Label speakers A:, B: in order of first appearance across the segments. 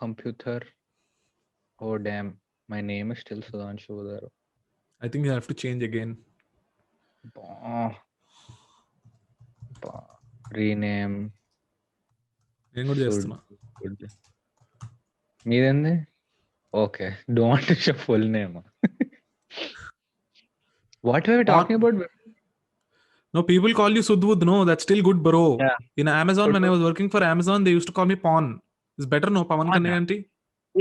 A: computer. Oh damn, my name is still Sudhanshu Udaru.
B: I think you have to change again.
A: Bah, rename
B: నేను కూడా
A: should
B: చేస్తున్నా.
A: మీదేంది? Okay, don't want to show full name. What were we talking about?
B: No, people call you Sudhud. No, that's still good, bro.
A: Yeah.
B: In Amazon, when I was working for Amazon, they used to call me Pawn. It's better, no? Pawan
A: Pawn,
B: Kanyaganti.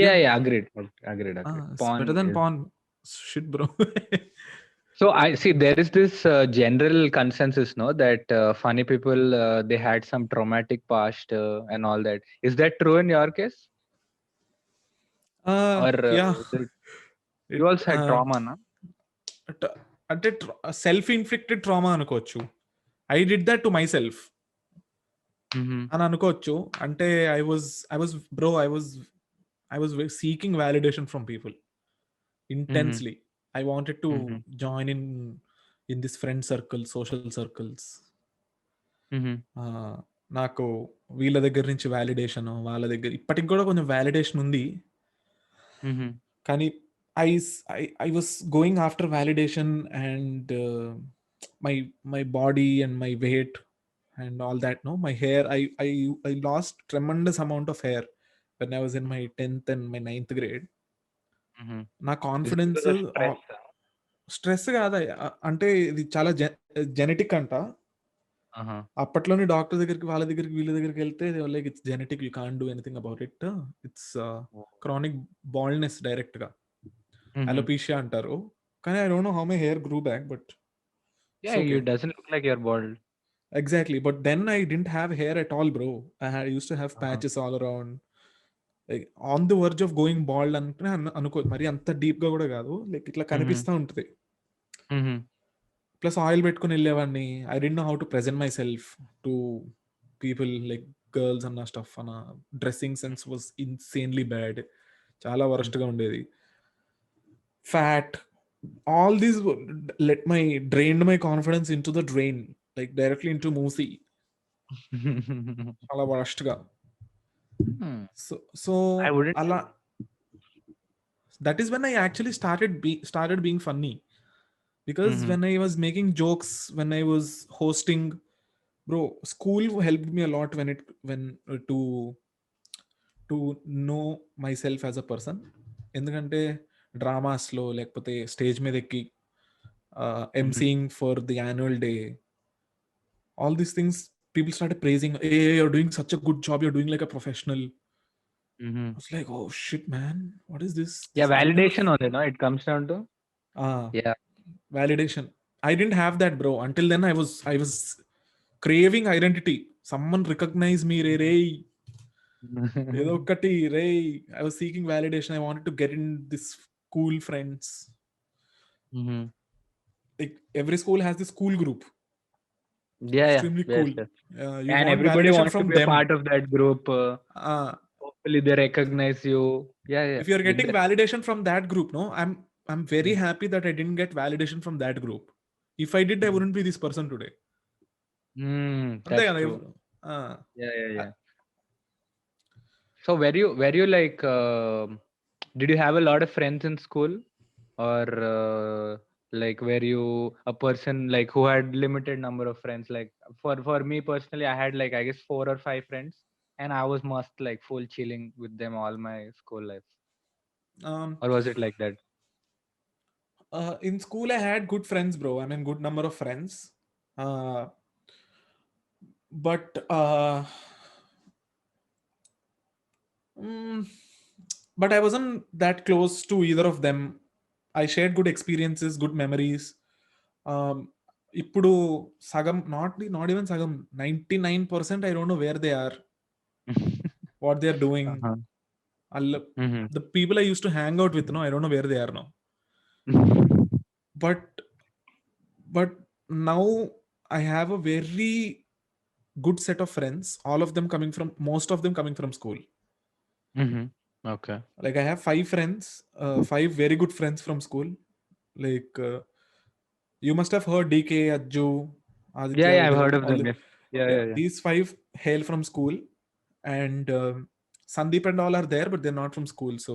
A: Yeah, agreed.
B: It's
A: Pawn
B: better than
A: is...
B: Pawn. Shit, bro.
A: So I see there is this general consensus, no, that funny people they had some traumatic past and all that. Is that true in your case? Or
B: Yeah.
A: you also had trauma, no?
B: అంటే self inflicted trauma అనుకోవచ్చు. I did that to my self అని అనుకోవచ్చు. అంటే I was seeking validation from people intensely. I wanted to join in this friend circle, social circles. నాకు వీళ్ళ దగ్గర నుంచి validation, వాళ్ళ దగ్గర ఇప్పటికి కూడా కొంచెం వ్యాలిడేషన్ ఉంది. కానీ I was going after validation and my body and my weight and all that. No, my hair. I lost tremendous amount of hair when I was in my 10th and my 9th grade. నా confidence stress కాదా, అంటే ఇది చాలా genetic అంట. అప్పట్లోనే doctor దగ్గరికి, వాళ్ళ దగ్గరికి, వీళ్ళ దగ్గరికి వెళ్తే like it's genetic, you can't do anything about it, it's chronic baldness direct గా, అలోపేషియా అంటారు. కానీ I don't know how my hair grew back, but
A: it doesn't look like you're bald.
B: Exactly, but then I didn't have hair at all, bro. I used to have patches all around, like on the verge of going bald అనుకో. మరి అంత deep గా కూడా కాదు, like ఇట్లా కనిపిస్తూ ఉంటుంది. Plus oil పెట్టుకుని వెళ్ళేవాడిని. I don't know how to present my self to people, like girls అన్న స్టఫ్ అన్న. Dressing sense was insanely bad, చాలా వరస్ట్ గా ఉండేది. Fat, all these drained my confidence into the drain, like directly into Moosi. Chala worst ga. So
A: I wouldn't.
B: That is when I actually started being funny, because when I was making jokes, when I was hosting, bro, school helped me a lot when to know myself as a person. ఎందుకంటే డ్రామాస్లో లేకపోతే stage మీద ఎక్కి emceeing for the annual day, all these things people started praising, hey, you're doing such a good job, you're doing like a professional. I was like, oh shit man, what is this?
A: Yeah, validation on it, no? It comes down to yeah,
B: validation. I didn't have that, bro. Until then I was craving identity. Someone recognize me, రే ఏదో ఒకటి రే. I was seeking validation. I wanted to get in this cool friends. Like every school has this cool group. Extremely cool.
A: Yes.
B: You
A: and
B: want
A: everybody wants
B: from
A: to be
B: them.
A: a part of that group. Hopefully they recognize you. Yeah.
B: If you're getting validation from that group, no, I'm very happy that I didn't get validation from that group. If I did, I wouldn't be this person today.
A: That's true. Yeah. So were you like did you have a lot of friends in school, or like were you a person like who had limited number of friends? Like for me personally, I had like I guess 4 or 5 friends, and I was must like full chilling with them all my school life. Or was it like that?
B: In school I had good friends, bro. I mean, good number of friends, but but I wasn't that close to either of them. I shared good experiences, good memories. ఇప్పుడు సగం, not even సగం, 99% I don't know where they are, what they are doing. The people I used to hang out with, no, I don't know where they are now. But now I have a very good set of friends, most of them coming from school.
A: Okay.
B: Like I have 5 friends, 5 very good friends from school. Like you must have heard DK, Ajju, Aditya.
A: I've heard of them. Yeah.
B: These 5 hail from school, and Sandeep and all are there, but they're not from school. So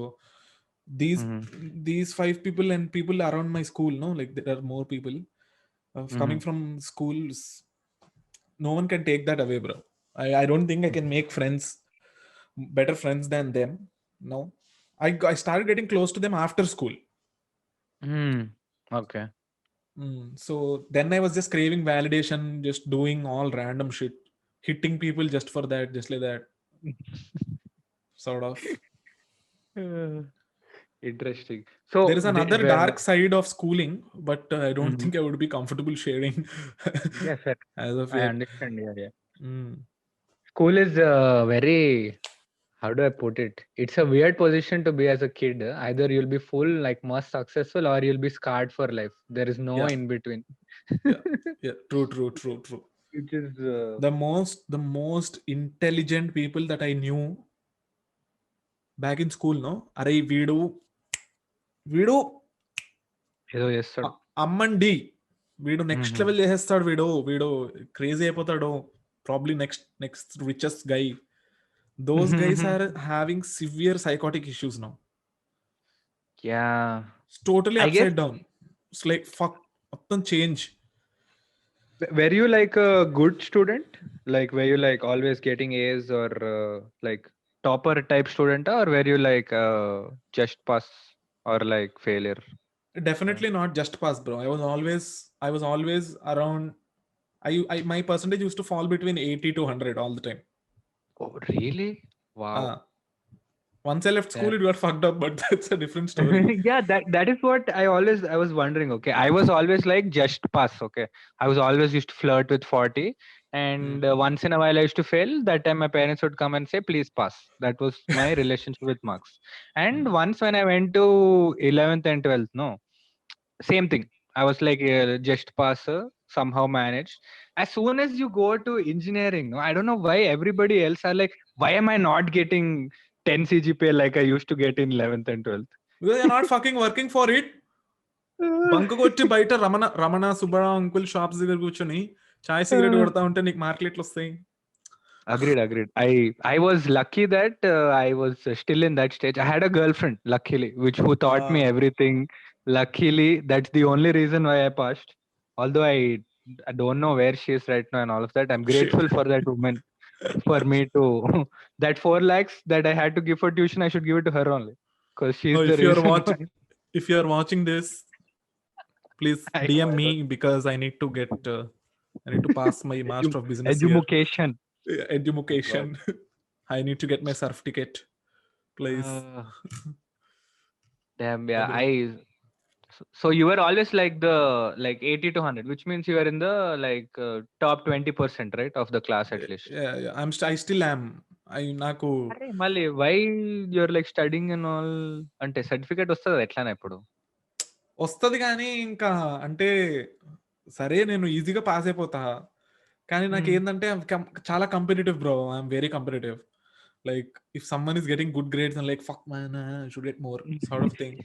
B: these 5 people and people around my school, no, like there are more people coming from schools. No one can take that away, bro. I don't think I can make better friends than them. No, I started getting close to them after school.
A: Okay.
B: So then I was just craving validation, just doing all random shit, hitting people just for that, just like that, sort of.
A: Interesting.
B: There
A: So
B: is another dark side of schooling, but I don't think I would be comfortable sharing.
A: Yes, sir.
B: As of
A: I
B: yet.
A: understand. Yeah. School is very, how do I put it? It's a weird position to be as a kid. Either you'll be full, like most successful, or you'll be scarred for life. There is no in between.
B: Yeah. True.
A: Which is
B: the most intelligent people that I knew back in school, no? Arey వీడు
A: ఏదో చేస్తాడు.
B: అమ్మండి వీడు next level చేసేస్తాడు, వీడు crazy అయిపోతాడు, probably next richest guy. Those guys are having severe psychotic issues now.
A: Yeah.
B: It's totally upside down. It's like fuck, change.
A: Were you like a good student? Like were you like always getting A's or like topper type student, or were you like just pass or like failure?
B: Definitely not just pass, bro. I was always around. My percentage used to fall between 80 to 100 all the time.
A: Oh, really? Wow.
B: Once I left school, it got fucked up, but that's a different story.
A: Yeah, that is what I was wondering. Okay, I was always like just pass. Okay, I was always used to flirt with 40, and once in a while I used to fail. That time my parents would come and say, "Please pass." That was my relationship with marks. And once when I went to 11th and 12th, no, same thing. I was like just pass, somehow managed. As soon as you go to engineering, no, I don't know why everybody else are like, why am I not getting 10 CGPA like I used to get in 11th and 12th?
B: Because you're not fucking working for it. Bunk కొట్టి బయట Ramana Subbarao uncle shops దగ్గర కూర్చొని చాయ్ cigarette కొడతా ఉంటే నీకు మార్కులు ఎట్లా వస్తాయి?
A: Agreed. I was lucky that I was still in that stage. I had a girlfriend, luckily, who taught me everything. Luckily, that's the only reason why I passed. Although I don't know where she is right now and all of that. I'm grateful for that woman. For me to that 4 lakhs that I had to give for tuition, I should give it to her only, because she's the reason.
B: If you are watching this, please DM me, because I need to pass my Master of Business
A: education.
B: Education. I need to get my certificate, please.
A: Damn, yeah. So you were always like the 80 to 100, which means you are in the top 20%, right, of the class at least.
B: Yeah. I still am. నాకు
A: మళ్ళీ why you're like studying and all అంటే certificate వస్తుంది ఎట్లానే ఇప్పుడు?
B: వస్తుంది కానీ ఇంకా అంటే సరే నేను ఈజీగా పాస్ అయిపోతా, కానీ నాకు ఏంటంటే చాలా competitive bro. I'm very competitive. Like if someone is getting good grades, and like fuck man, I should get more, sort of thing.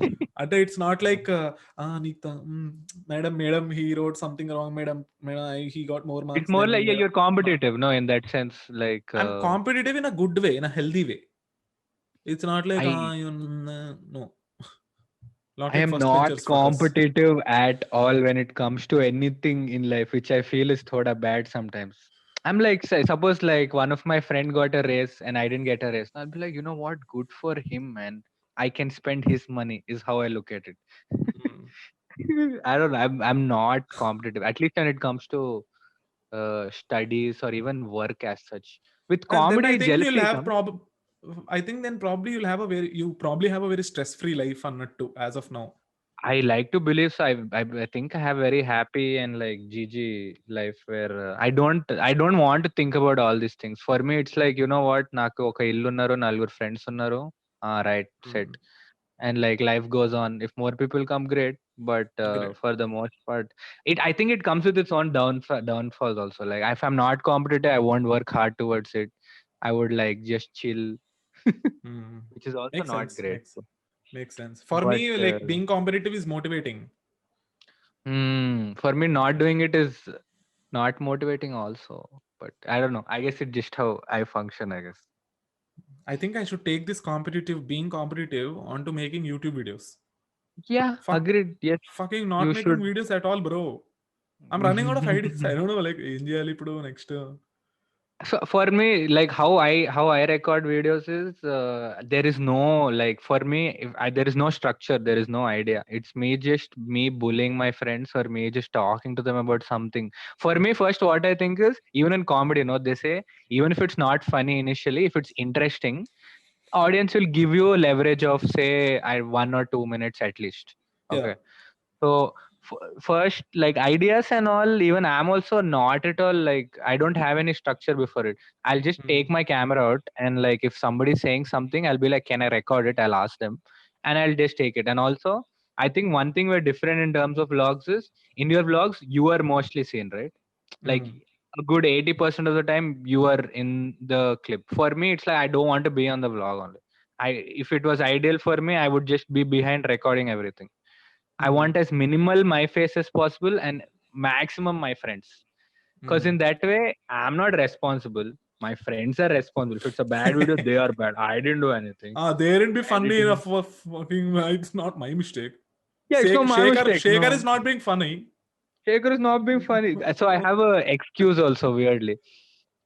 B: It's not like madam he wrote something wrong, madam he got more marks.
A: It's more like you're competitive, no, in that sense. Like
B: I'm competitive in a good way, in a healthy way. It's not like no.
A: I am not competitive at all when it comes to anything in life, which I feel is thoda bad sometimes. I'm like, suppose like one of my friend got a raise and I didn't get a raise. I'll be like, you know what? Good for him, man. I can spend his money, is how I look at it. I don't know. I'm not competitive, at least when it comes to studies or even work as such. With comedy, jealousy.
B: I think then probably you probably have a very stress-free life too, as of now.
A: I like to believe so. I think I have very happy and like GG life where I don't want to think about all these things. For me, it's like, you know what? Naku oka illu unnaru, nalgur friends unnaru. Right, set. And like life goes on. If more people come, great. But for the most part, I think it comes with its own downfalls also. Like if I'm not competitive, I won't work hard towards it. I would like just chill, which is also not great.
B: Makes sense. For me, like being competitive is motivating.
A: For me, not doing it is not motivating also. But I don't know. I guess it's just how I function, I guess.
B: I think I should take this being competitive onto making YouTube videos.
A: Yeah, agreed. Yes,
B: fucking not making videos at all, bro. I'm running out of ideas. I don't know, like next.
A: So for me, like how I record videos is there is no, like, for me, there is no structure, there is no idea. It's me bullying my friends or me just talking to them about something. For me, first what I think is, even in comedy, they say even if it's not funny initially, if it's interesting, audience will give you a leverage of, say, 1 or 2 minutes at least. Okay. So first, like, ideas and all, even I'm also not at all, like, I don't have any structure before it. I'll just take my camera out, and like if somebody's saying something, I'll be like, can I record it? I'll ask them, and I'll just take it. And also, I think one thing we're different in terms of vlogs is, in your vlogs you are mostly seen, right? Like a good 80% of the time you are in the clip. For me, it's like I don't want to be on the vlog only. If it was ideal for me, I would just be behind recording everything. I want as minimal my face as possible and maximum my friends. Because in that way, I'm not responsible. My friends are responsible. If it's a bad video, they are bad. I didn't do anything.
B: They didn't be funny enough for fucking. It's not my mistake.
A: Yeah, it's not my mistake.
B: Shaker is not being funny.
A: Shaker is not being funny. So I have a excuse also, weirdly.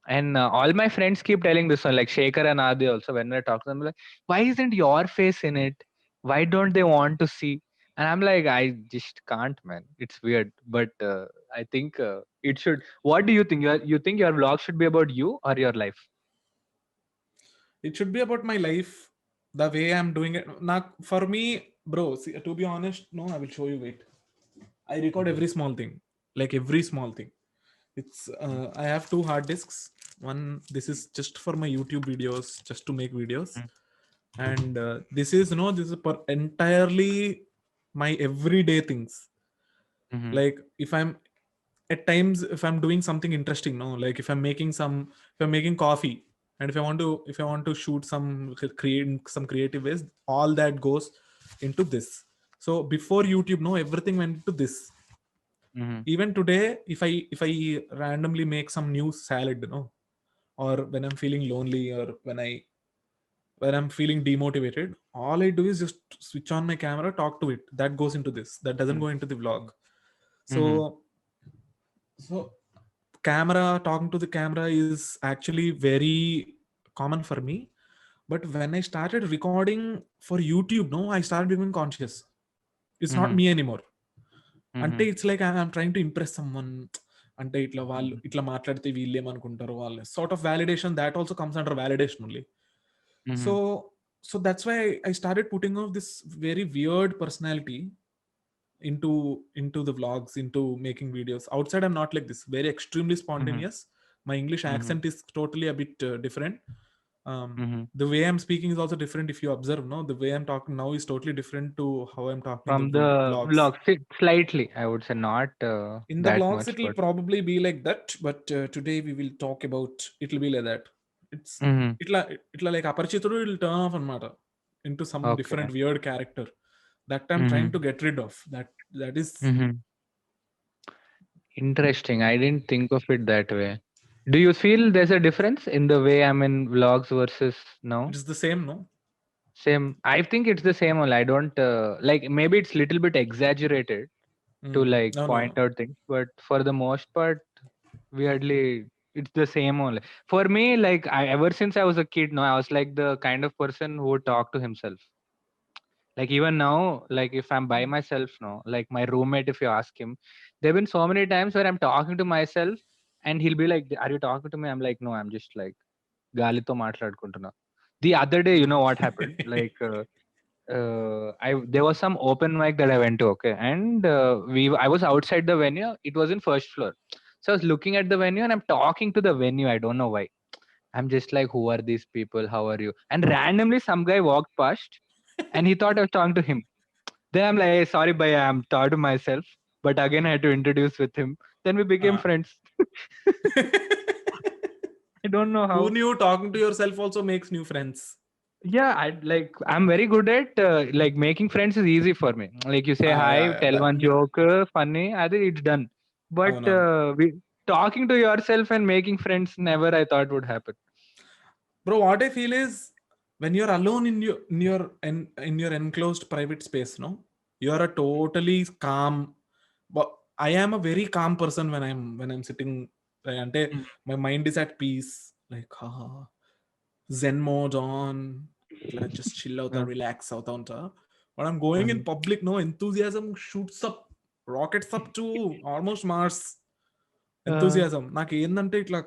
A: And all my friends keep telling this one, like Shaker and Adi also, when I talk to them, like, why isn't your face in it? Why don't they want to see? And I'm like, I just can't, man. It's weird. But I think it should. What do you think? You think your vlog should be about you or your life?
B: It should be about my life, the way I'm doing it. Now, for me, bro, see, to be honest, no, I will show you. Wait. I record every small thing. Like every small thing. It's I have 2 hard disks. One, this is just for my YouTube videos, just to make videos. And this is entirely my everyday things. Like if I'm at times, if I'm doing something interesting, like if I'm making coffee, and if I want to shoot create some creative ways, all that goes into this. So before YouTube, everything went into this. Even today, if I randomly make some new salad, or when I'm feeling lonely, or when I'm feeling demotivated, all I do is just switch on my camera, talk to it. That goes into this. That doesn't go into the vlog. So talking to the camera is actually very common for me. But when I started recording for YouTube, I started becoming conscious. It's not me anymore. అంటే it's like I'm trying to impress someone. అంటే ఇట్లా వాళ్ళు ఇట్లా మాట్లాడితే వీళ్ళు ఏమనుకుంటారు, వాళ్ళు sort of validation, that also comes under validation only. So that's why I started putting of this very weird personality into the vlogs, into making videos. Outside I'm not like this, very extremely spontaneous. My English accent is totally a bit different. The way I'm speaking is also different. If you observe, the way I'm talking now is totally different to how I'm talking
A: from the vlogs. Slightly, I would say, not
B: in the vlogs it will probably be like that, but today we will talk about, it will be like that. It's itla like aparichitudu will turn off anamata into some different weird character that I'm trying to get rid of. That is
A: interesting. I didn't think of it that way. Do you feel there's a difference in the way I'm in vlogs versus now?
B: It's the same, no?
A: Same. I think it's the same only. I don't like, maybe it's little bit exaggerated to like point out things, but for the most part, weirdly, it's the same only. For me, like, ever since I was a kid, I was like the kind of person who would talk to himself. Like even now, like if I'm by myself now, like my roommate, if you ask him, there have been so many times where I'm talking to myself and he'll be like, are you talking to me? I'm like, no, I'm just like galito maatladukuntunna. The other day, you know what happened? Like there was some open mic that I went to, okay, and I was outside the venue. It was in first floor, so I was looking at the venue and I'm talking to the venue. I don't know why. I'm just like, who are these people? How are you? And randomly, some guy walked past, and he thought I was talking to him. Then I'm like, hey, sorry, bhai, I'm talking to myself. But again, I had to introduce with him. Then we became friends. I don't know how.
B: Who knew talking to yourself also makes new friends?
A: Yeah, I'm very good at like making friends is easy for me. Like you say hi, tell one joke, funny, I think it's done. But talking to yourself and making friends, never I thought would happen.
B: Bro, what I feel is when you're alone in your enclosed private space, no, you're a totally calm. But I am a very calm person when I'm sitting, ante my mind is at peace, like zen mode on, ఇట్లా just chill out or relax out on. But I'm going in public, no, enthusiasm shoots up, rockets up to almost Mars. Enthusiasm నాకు ఏందంటే ఇట్లా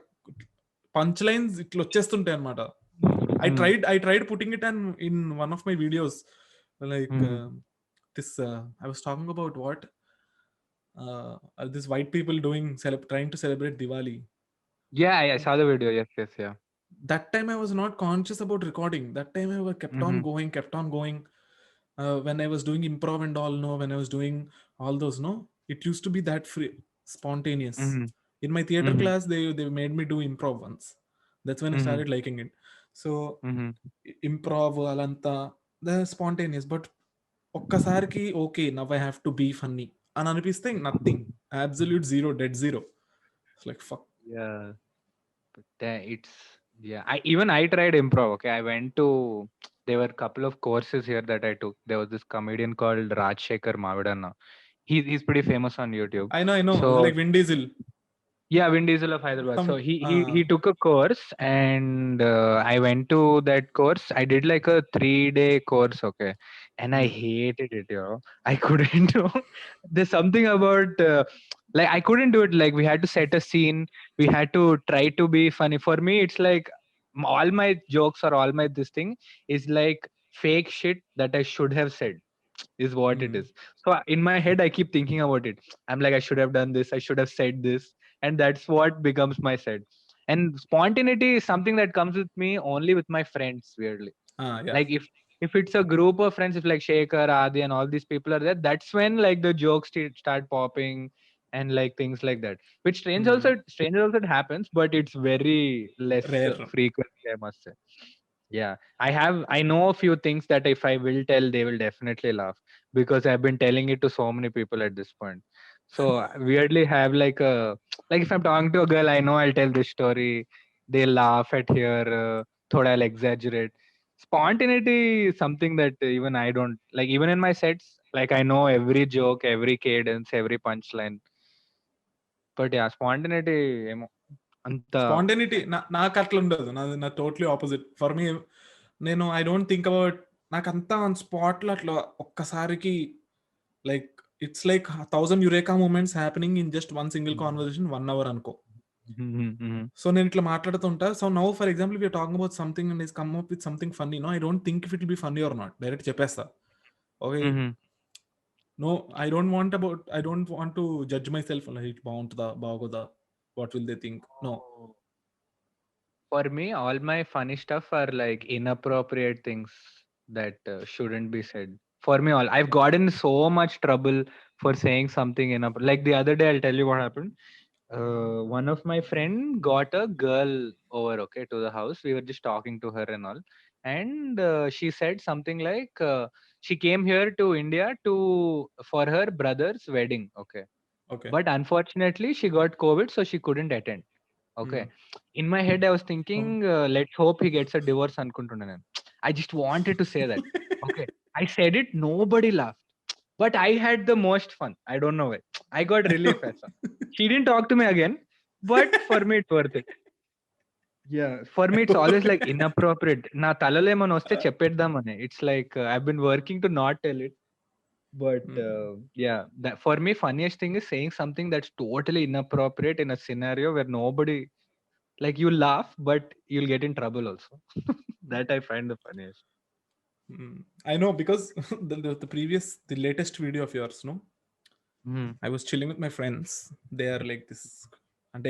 B: punch lines ఇట్లా వచ్చేస్తుంటాయి అనమాట. I tried putting it in one of my videos, like this I was talking about what this white people trying to celebrate Diwali.
A: Yeah, I saw the video. Yes, yeah.
B: That time I was not conscious about recording. That time I kept on going. When I was doing improv and all, no, when I was doing all those, no, it used to be that free, spontaneous. In my theater class, they made me do improv once. That's when I started liking it. So improv alanta, the spontaneous, but ఒక్కసారికి okay, now I have to be funny అని అనిపిస్తే nothing, absolute zero, dead zero. It's like fuck.
A: Yeah, it's I tried improv. Okay, I went to, there were a couple of courses here that I took. There was this comedian called Rajshekhar Mavidanna. He's pretty famous on YouTube.
B: I know. So, like Vin Diesel.
A: Yeah, Vin Diesel of Hyderabad. So he took a course, and I went to that course. I did like a 3-day course, okay, and I hated it, I couldn't do. There's something about like I couldn't do it. Like we had to set a scene, we had to try to be funny. For me, it's like all my jokes or all my this thing is like fake shit that I should have said, is what it is. So in my head, I keep thinking about it. I'm like, I should have done this, I should have said this, and that's what becomes my set. And spontaneity is something that comes with me only with my friends, weirdly.
B: Yeah.
A: Like if it's a group of friends, if like Shekhar, Adi, and all these people are there, that's when like the jokes start popping and like things like that. Which strange also it happens, but it's very less
B: rare,
A: frequently, I must say. Yeah, I know a few things that if I will tell, they will definitely laugh, because I've been telling it to so many people at this point. So weirdly have like if I'm talking to a girl, I know I'll tell this story, they laugh at here, thoda I'll exaggerate. Spontaneity is something that even I don't like. Even in my sets, like I know every joke, every cadence, every punchline. But yeah, spontaneity
B: spontaneity నాకు అట్లా ఉండదు. నా totally opposite. For me, నేను I don't think about, నాకంతా on స్పాట్లో అట్లా ఒక్కసారికి like it's like 1000 eureka moments happening in just one single conversation 1 hour అనుకో. సో నేను ఇట్లా మాట్లాడుతుంటా. So now for example we're talking about something and is come up with something funny, no I don't think if it will be funny or not, direct చెప్పేస్తా. Okay, no I don't want to judge myself, like బాగుంటుందా బాగోదా, what will they think? No.
A: For me, all my funny stuff are like inappropriate things that shouldn't be said. For me, I've gotten so much trouble for saying something inappropriate. Like the other day, I'll tell you what happened. One of my friend got a girl over, okay, to the house. We were just talking to her and all, and she said something like she came here to India for her brother's wedding, okay. But unfortunately, she got COVID, so she couldn't attend. Okay. In my head, I was thinking, let's hope he gets a divorce. I just wanted to say that. Okay. I said it, nobody laughed. But I had the most fun. I don't know why. I got relief as well. She didn't talk to me again, but for me, it's worth it. Yeah. For me, it's always like inappropriate. Na talale man oste cheppeddamane. It's like I've been working to not tell it. But yeah, that for me, funniest thing is saying something that's totally inappropriate in a scenario where nobody, like, you laugh, but you'll get in trouble also. That I find the funniest.
B: I know, because the latest video of yours, no? I was chilling with my friends. They are like this, and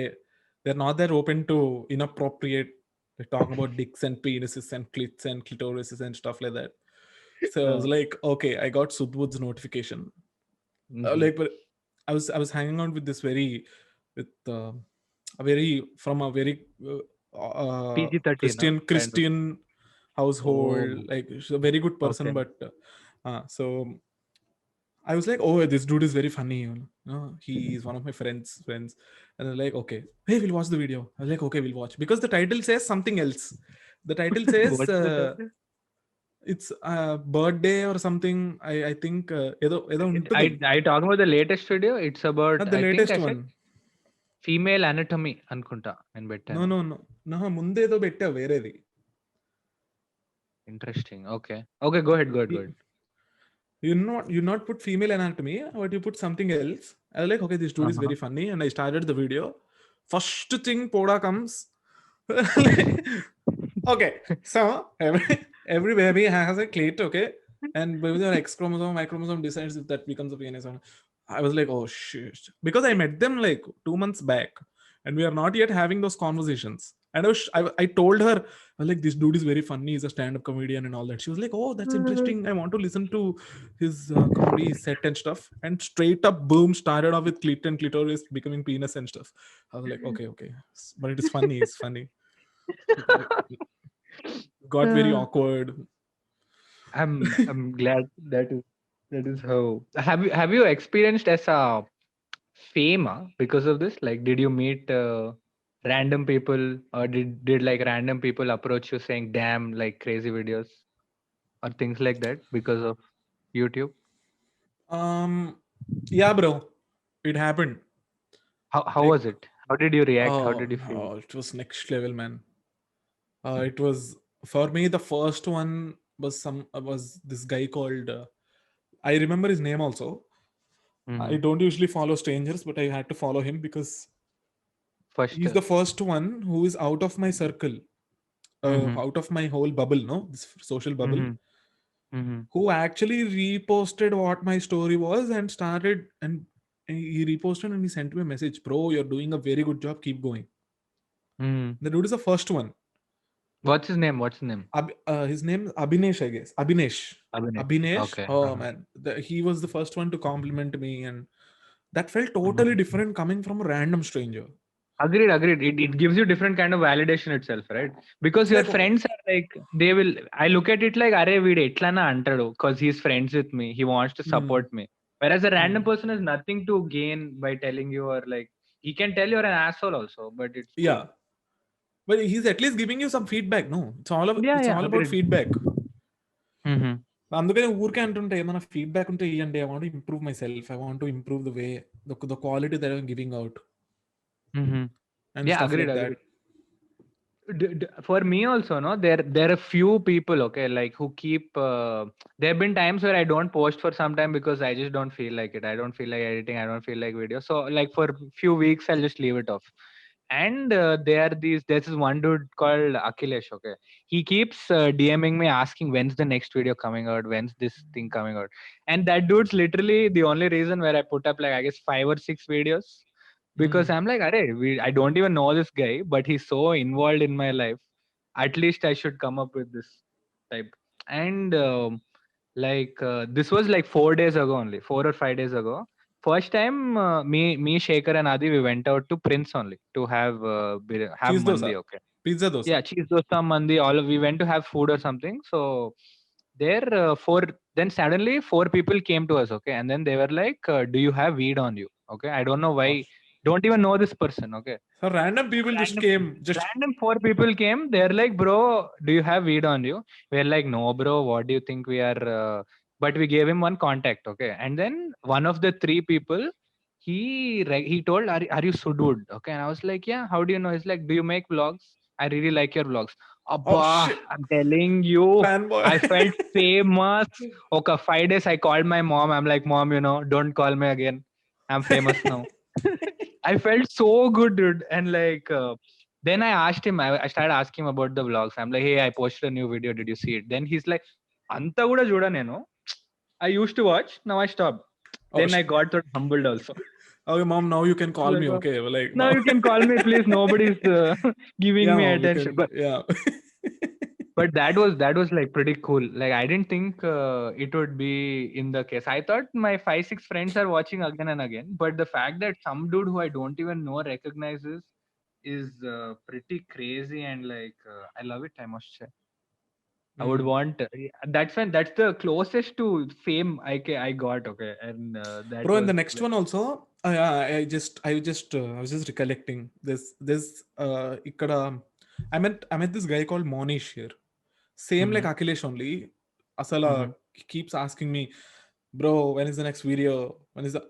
B: they're not that open to inappropriate, like talking about dicks and penises and clits and clitorises and stuff like that. So I was like, okay, I got Sudwood's notification. Like, but I was hanging out with this a very
A: PG-13,
B: Christian household. Like, she's a very good person, but so I was like, oh, this dude is very funny. He is one of my friends, and they're like, okay, hey, we'll watch the video. I was like, okay, we'll watch, because the title says something else. The title says it's birthday or something. I think ఏదో ఉంటుంది.
A: I talking about the latest video. It's about
B: Not the
A: I think
B: latest
A: I said
B: one.
A: Female anatomy అనుకుంటా నేను పెట్టాను.
B: No, ముందేదో పెట్టా వేరేది.
A: Interesting. Okay, go ahead.
B: You not put female anatomy, but you put something else. I was like, okay, this dude is very funny, and I started the video. First thing Poda comes. Okay, so every baby has a clit, okay, and with your X chromosome, Y chromosome decides if that becomes a penis. I was like, oh shit, because I met them like 2 months back, and we are not yet having those conversations. And I told her, I was like, this dude is very funny, he's a stand-up comedian and all that. She was like, oh, that's interesting, I want to listen to his comedy set and stuff. And straight up, boom, started off with clit and clitoris becoming penis and stuff. I was like, okay, but it is funny. It's funny. Got very awkward.
A: I'm glad that is how. Have you experienced as a fame because of this? Like, did you meet random people, or did like random people approach you saying, damn, like crazy videos or things like that because of YouTube?
B: Yeah, bro, it happened.
A: How
B: like,
A: was it? How did you react? How did you feel?
B: It was next level, man. It was, for me, the first one was this guy called I remember his name also. I don't usually follow strangers, but I had to follow him because he's the first one who is out of my circle, out of my whole bubble, this social bubble, who actually reposted what my story was and started, and he reposted and he sent me a message, bro, you're doing a very good job, keep going. The dude is the first one.
A: What's his name?
B: His name is Abhinesh, I guess. Abhinesh.
A: Okay.
B: Oh man, he was the first one to compliment me, and that felt totally different coming from a random stranger.
A: Agreed. It gives you different kind of validation itself, right? Because your friends are like, they will. I look at it like, "Arey veedu etlana antadu," because he's friends with me. He wants to support me. Whereas a random person has nothing to gain by telling you, or like he can tell you're an asshole also, but it's
B: yeah. Cool. But he's at least giving you some feedback, no? It's all about feedback. అందుకనే ఊరికే అంటుంటే ఏమైనా feedback ఉంటే ఇవ్వండి, I want to improve my self, I want to improve the way, the quality that I'm giving out.
A: Agreed. For me also, no, there are few people, okay, like who keep there have been times where I don't post for some time because I just don't feel like it. I don't feel like editing, I don't feel like video, so like for few weeks I'll just leave it off. And there's this one dude called Akhilesh, okay, he keeps DMing me asking when's the next video coming out, when's this thing coming out. And that dude's literally the only reason where I put up like, I guess, 5 or 6 videos, because I'm like, I don't even know this guy, but he's so involved in my life, at least I should come up with this type. And this was like 4 days ago only, 4 or 5 days ago. First time me Shekhar and Adi, we went out to Prince only to have
B: cheese
A: mandi,
B: dosa.
A: okay,
B: pizza dosa,
A: yeah, cheese dosa, mandi, we went to have food or something. So there then suddenly 4 people came to us, okay, and then they were like, do you have weed on you? Okay, I don't know why. Don't even know this person, okay,
B: so random people just came,
A: random 4 people came. They're like, bro, do you have weed on you? We're like, no bro, what do you think we are but we gave him one contact, okay. And then one of the 3 people, he told, are you Sudwood? Okay, and I was like, yeah, how do you know? He's like, do you make vlogs? I really like your vlogs. Abba, I'm telling you,
B: fanboy.
A: I felt famous. Okay, 5 days I called my mom. I'm like, mom, don't call me again, I'm famous now. I felt so good, dude. And like then I asked him, I started asking him about the vlogs. I'm like, hey, I posted a new video, did you see it? Then he's like, anta kuda juda nenu, I used to watch, now I stopped. Then I got sort of humbled also.
B: Okay, mom, now you can call me, okay, like
A: now you can call me, please, nobody's giving me attention. But
B: yeah.
A: But that was like pretty cool. Like, I didn't think it would be in the case. I thought my 5-6 friends are watching again and again, but the fact that some dude who I don't even know recognizes is pretty crazy. And like I love it, I must say. I would want that's the closest to fame I got, okay. And that
B: bro, and the next one also, I was just recollecting this ikkada I met this guy called Monish here, same like Akhilesh only. Asala keeps asking me, bro, when is the next video? When is the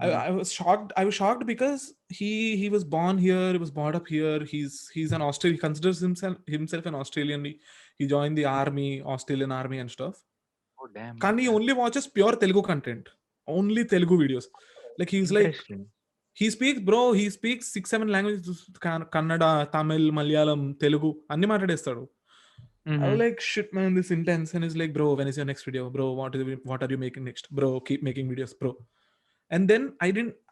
B: I was shocked because he was born here, he was brought up here. He's an Australian, he considers himself an Australian. He joined the army, Australian army and stuff.
A: Oh damn.
B: Can he only watches pure Telugu content, only Telugu videos. Like he's like, he speaks 6-7 languages, Kannada, Tamil, Malayalam, Telugu అన్ని మాట్లాడేస్తాడు. I was like, shit man, this intense. And he's like, bro, when is your next video? Bro, what are you making next? Bro, keep making videos, bro. And then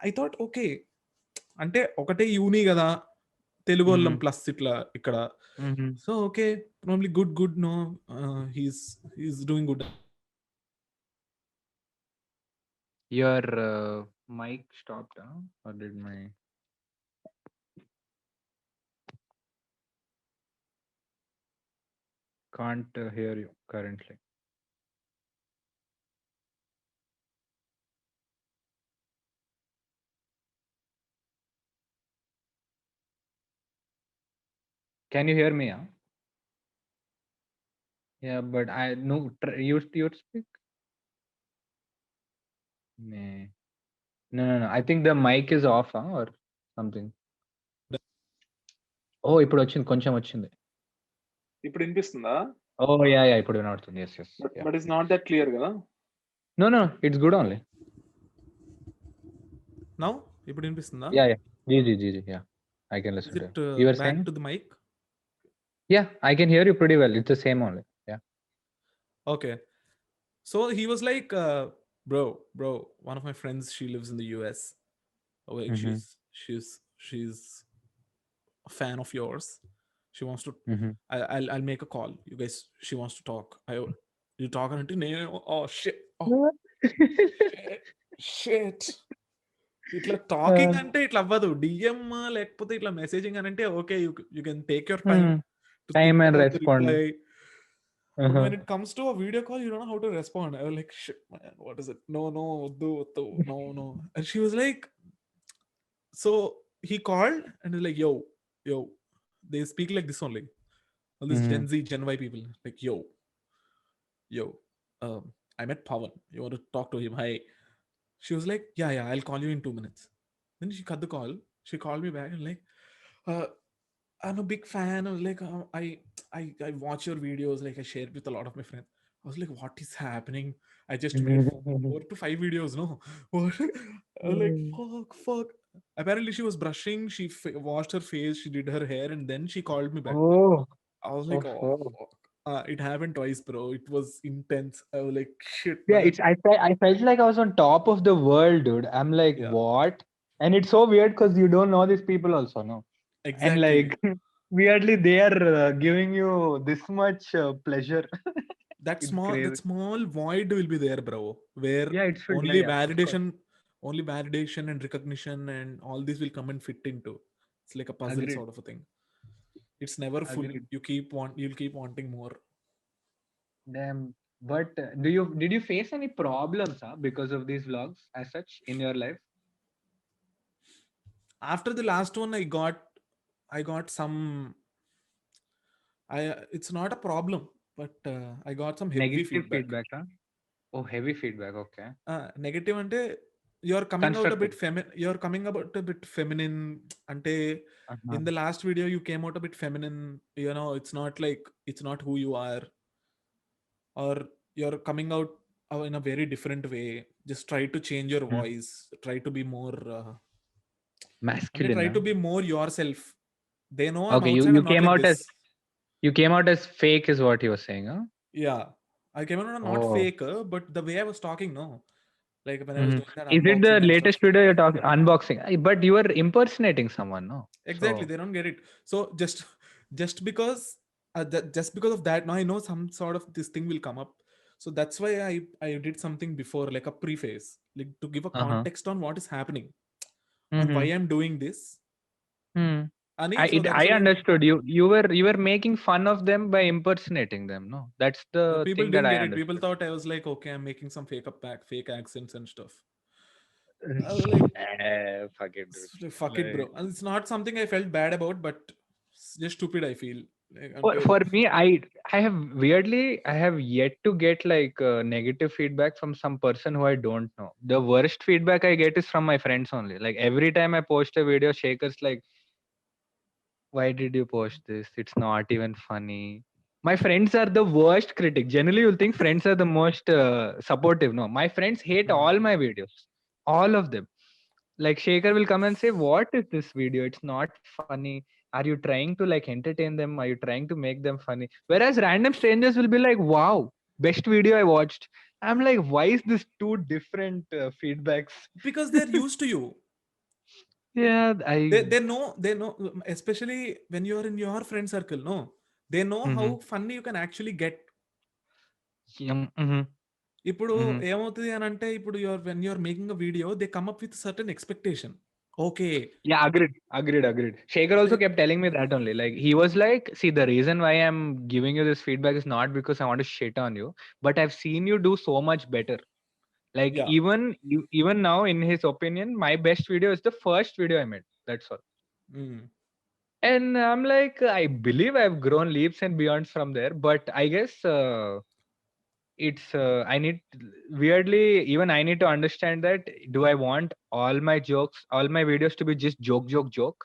B: I thought, okay, అంటే ఒకటే యూని కదా తెలుగు వాళ్ళం plus ఇట్లా ఇక్కడ. So okay, probably good no, he's doing good.
A: Your mic stopped, or did my... Can't hear you currently. Can you hear me? Yeah, but I no. You speak. No. I think the mic is off, or something. Oh, ఇప్పుడు వచ్చింది, కొంచెం వచ్చింది.
B: ఇప్పుడు వినిపిస్తుందా?
A: Oh yeah, ఇప్పుడు వినపడుతుంది. Yes.
B: But it's not that clear కదా?
A: No, it's good only.
B: Now ఇప్పుడు వినిపిస్తుందా?
A: Yeah. Ji. Yeah, I can listen to it. You were
B: back
A: saying?
B: to the mic?
A: Yeah, I can hear you pretty well. It's the same only. Yeah.
B: Okay. So he was like, bro, one of my friends, she lives in the US. Oh, like she's a fan of yours. She wants to I'll make a call. You guys, she wants to talk. You talk అంటే నేను oh shit. Shit. ఇట్లా talking అంటే ఇట్లా అవ్వదు. DM లేకపోతే ఇట్లా messaging అని అంటే okay, you can take your
A: time and respond.
B: When it comes to a video call, you don't know how to respond. I was like, shit man, what is it? No, no. And she was like, so he called and was like, yo, they speak like this only. All these Gen Z, Gen Y people, like, yo, I met Pawan, you want to talk to him? Hi. She was like, yeah, I'll call you in 2 minutes. Then she cut the call. She called me back and like, I'm a big fan. I was like, I watch your videos. Like I share with a lot of my friends. I was like, what is happening? I just made 4 to 5 videos. No, I was like, fuck. Apparently she was brushing. She washed her face. She did her hair, and then she called me back.
A: Oh,
B: I was like, fuck. It happened twice, bro. It was intense. I was like, shit.
A: Yeah,
B: man.
A: I felt like I was on top of the world, dude. I'm like, what? And it's so weird because you don't know these people also, no?
B: Exactly.
A: And like weirdly they are giving you this much pleasure.
B: That small void will be there, bro, where
A: it's
B: only validation and recognition and all this will come and fit into. It's like a puzzle sort of a thing. It's never full. You'll keep wanting more.
A: Damn. But did you face any problems because of these vlogs as such in your life?
B: After the last one, I got some. It's not a problem, but I got some heavy
A: negative feedback. Oh, heavy feedback. Okay.
B: Negative ante you're coming out a bit feminine. Ante in the last video you came out a bit feminine. You know, it's not who you are, or you're coming out in a very different way. Just try to change your voice. Try to be more
A: masculine.
B: Try to be more yourself. They know
A: okay, you came out as you came out as fake is what you were saying, huh?
B: Yeah, I came out not fake, but the way I was talking, no. Like when I was doing that.
A: Is it the latest video you're talking unboxing? But you were impersonating someone, no?
B: Exactly. So, they don't get it. So just because of that, now I know some sort of this thing will come up. So that's why I did something before, like a preface, like to give a context on what is happening, on why I'm doing this.
A: I understood. You were making fun of them by impersonating them, no? That's the
B: people
A: thing
B: didn't
A: that
B: get
A: I
B: it. People thought I was like, okay, I'm making some fake accents and stuff. I was like,
A: fuck it, dude.
B: Fuck it, bro. And it's not something I felt bad about, but just stupid, I feel.
A: For me, I have yet to get like negative feedback from some person who I don't know. The worst feedback I get is from my friends only. Like every time I post a video, Shaker's like, "Why did you post this? It's not even funny." My friends are the worst critic. Generally, you'll think friends are the most supportive. No, my friends hate all my videos, all of them. Like Shaker will come and say, "What is this video? It's not funny. Are you trying to like entertain them? Are you trying to make them funny?" Whereas random strangers will be like, "Wow, best video I watched." I'm like, why is this two different feedbacks?
B: Because they're used to you.
A: Yeah,
B: They know, especially when you're in your friend circle, no, they know how funny you can actually get. ఇప్పుడు ఏమవుతుంది అని అంటే ఇప్పుడు when you're making a video, they come up with certain expectation. Okay.
A: Yeah, agreed. Shaker also kept telling me that only. Like he was like, "See, the reason why I'm giving you this feedback is not because I want to shit on you, but I've seen you do so much better." Like
B: Yeah.
A: even now, in his opinion, my best video is the first video I made. That's all. And I'm like, I believe I've grown leaps and beyonds from there, but I guess it's I need weirdly even I need to understand that do I want all my videos to be just joke,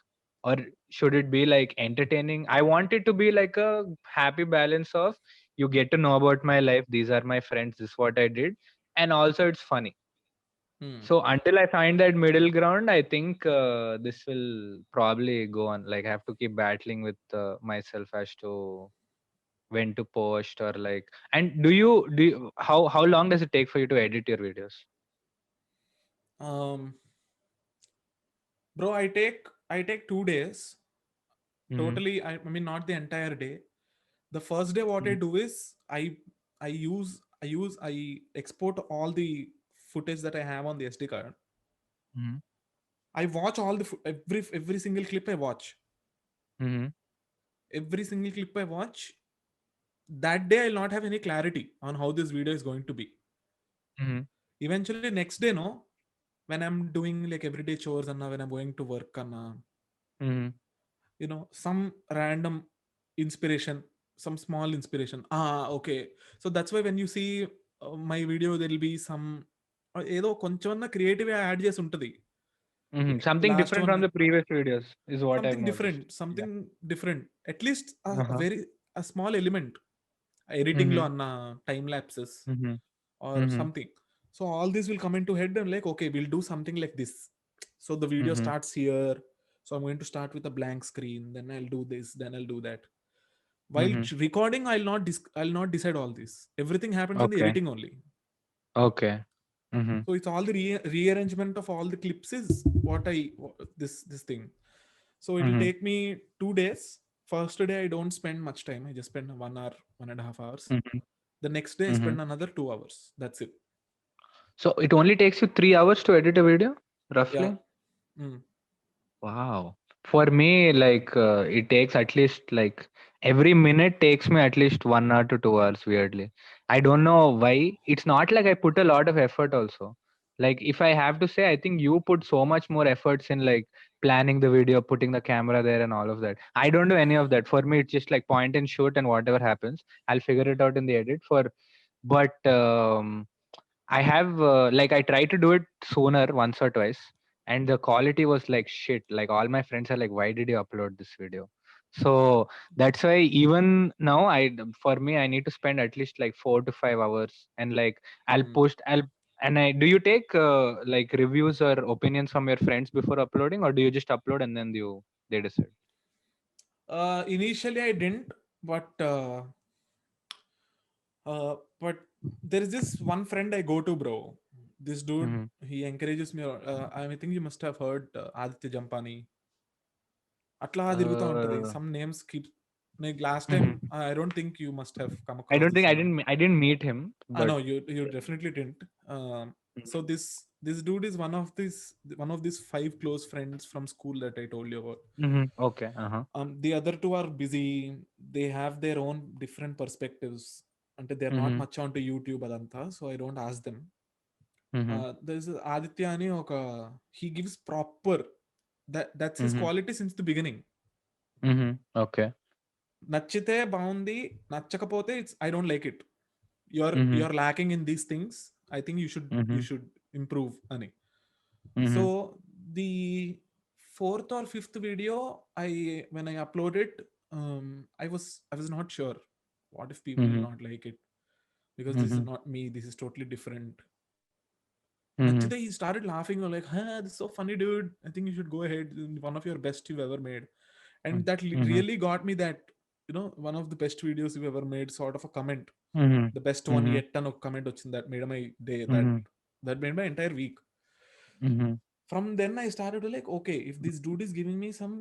A: or should it be like entertaining? I want it to be like a happy balance of you get to know about my life, these are my friends, this is what I did, and also it's funny. So until I find that middle ground, I think this will probably go on. Like I have to keep battling with myself as to when to post, or like, and how long does it take for you to edit your videos?
B: Bro, I take 2 days. Totally, I mean not the entire day. The first day what I do is I export all the footage that I have on the SD card. I watch all the every single clip I watch. Every single clip I watch, that day I'll not have any clarity on how this video is going to be. Eventually next day, no, when I'm doing like everyday chores and when I'm going to work and some random inspiration, some small inspiration. Okay. So that's why when you see my video, there will be some ఏదో కొంచెం creative add చేసి ఉంటుంది.
A: Something different from the previous videos is what I've noticed.
B: Something different, at least a small element editing lo anna time lapses or something. So all this will come into head and like, okay, we'll do something like this. So the video starts here, so I'm going to start with a blank screen, then I'll do this, then I'll do that. While recording, I'll not decide all this. Everything happens in the editing only.
A: Okay.
B: So it's all the rearrangement of all the clips is this thing. So it'll take me 2 days. First day I don't spend much time. I just spend 1 hour, 1.5 hours. The next day I spend another 2 hours. That's it.
A: So it only takes you 3 hours to edit a video, roughly?
B: Yeah.
A: Wow. For me, like it takes at least like every minute takes me at least 1 hour to 2 hours, weirdly. I don't know why. It's not like I put a lot of effort also. Like if I have to say, I think you put so much more efforts in like planning the video, putting the camera there and all of that. I don't do any of that. For me, it's just like point and shoot, and whatever happens, I'll figure it out in the edit. But I have like I tried to do it sooner once or twice, and the quality was like shit. Like all my friends are like, "Why did you upload this video?" So that's why even now, for me, I need to spend at least like 4 to 5 hours, and like do you take like reviews or opinions from your friends before uploading, or do you just upload and then they decide?
B: Initially I didn't, but there is this one friend I go to, bro. This dude, he encourages me. I think you must have heard Aditya Jampani. Atla తిరుగుతూ ఉంటది. Some names keep like last time. I don't think you must have come across.
A: I didn't meet him.
B: No, you definitely didn't. So this dude is one of these 5 close friends from school that I told you about.
A: Okay.
B: The other 2 are busy. They have their own different perspectives. And they're not much onto YouTube adanta, so I don't ask them. There's Aditya ani he gives proper that's his quality since the beginning.
A: Okay.
B: నచ్చితే బాగుంది, నచ్చకపోతే it's I don't like it, you're lacking in these things, I think you should improve ani. So the fourth or fifth video, when I upload it, I was not sure what if people will not like it, because this is not me, this is totally different. Nachite he started laughing, or like, huh, this is so funny dude, I think you should go ahead, one of your best you've ever made. And that really got me, that one of the best videos you've ever made, sort of a comment, the best one yet అని ఒక comment వచ్చింది, that made my day, that made my entire week. From then I started to like, okay, if this dude is giving me some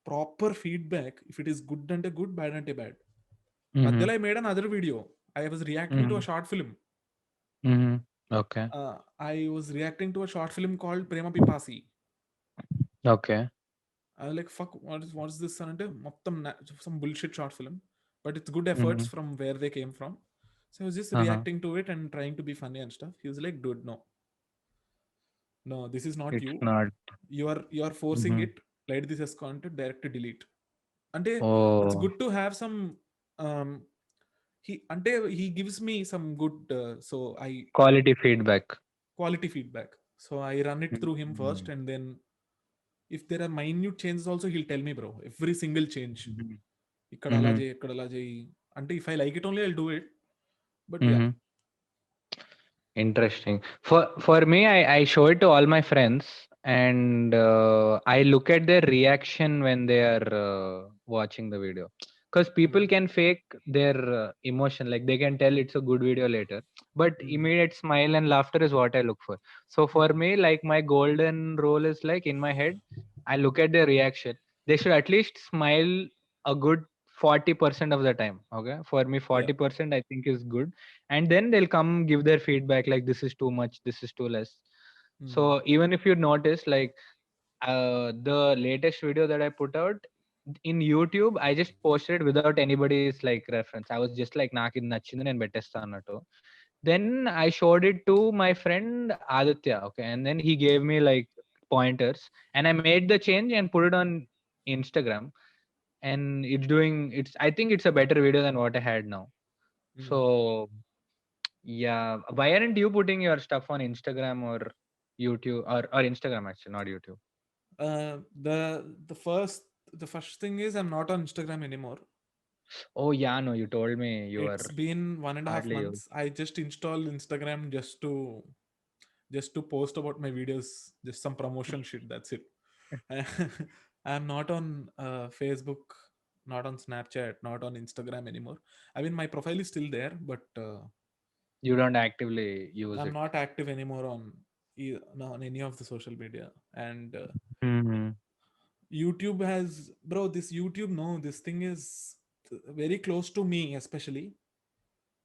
B: proper feedback, if it is good ante good, bad ante bad. Madhyala I made another video, I was reacting to a short film.
A: Okay.
B: I was reacting to a short film called Prema Pipasi.
A: Okay.
B: I was like, fuck, what is this ante mottam some bullshit short film, but it's good efforts from where they came from. So I was just reacting to it and trying to be funny and stuff. He was like, dude, no, this is not
A: It's
B: you,
A: not.
B: you are forcing it, light this as content, direct to delete. Ante it's
A: Oh.
B: good to have some he gives me some good
A: Quality feedback.
B: So I run it through him first, and then if there are minute changes also, he'll tell me, bro, every single change, ikkada ala cheyi, ikkada ala cheyi, ante if I like it only, I'll do it. But yeah.
A: Interesting. For me, I show it to all my friends, and I look at their reaction when they are watching the video, because people can fake their emotion, like they can tell it's a good video later, but immediate smile and laughter is what I look for. So for me, like, my golden rule is like, in my head, I look at their reaction. They should at least smile a good 40% of the time. Okay, for me 40% I think is good, and then they'll come give their feedback, like, this is too much, this is too less. So even if you notice, like, the latest video that I put out in YouTube, I just posted it without anybody's like reference. I was just like, నాకు ఇది నచ్చింది నేను పెట్టేస్తా అన్నట్టు. Then I showed it to my friend Aditya, okay, and then he gave me like pointers, and I made the change and put it on Instagram, and it's I think it's a better video than what I had now. So yeah, why aren't you putting your stuff on Instagram or YouTube, or Instagram actually, not YouTube?
B: The first thing is, I'm not on Instagram anymore.
A: Oh yeah, no, you told me
B: it's been 1.5 months. I just installed Instagram just to post about my videos, just some promotion shit, that's it. I'm not on Facebook, not on Snapchat, not on Instagram anymore. I mean, my profile is still there, but
A: you don't actively use
B: I'm
A: it.
B: not active anymore on any of the social media. And YouTube has, bro, this YouTube, no, this thing is very close to me, especially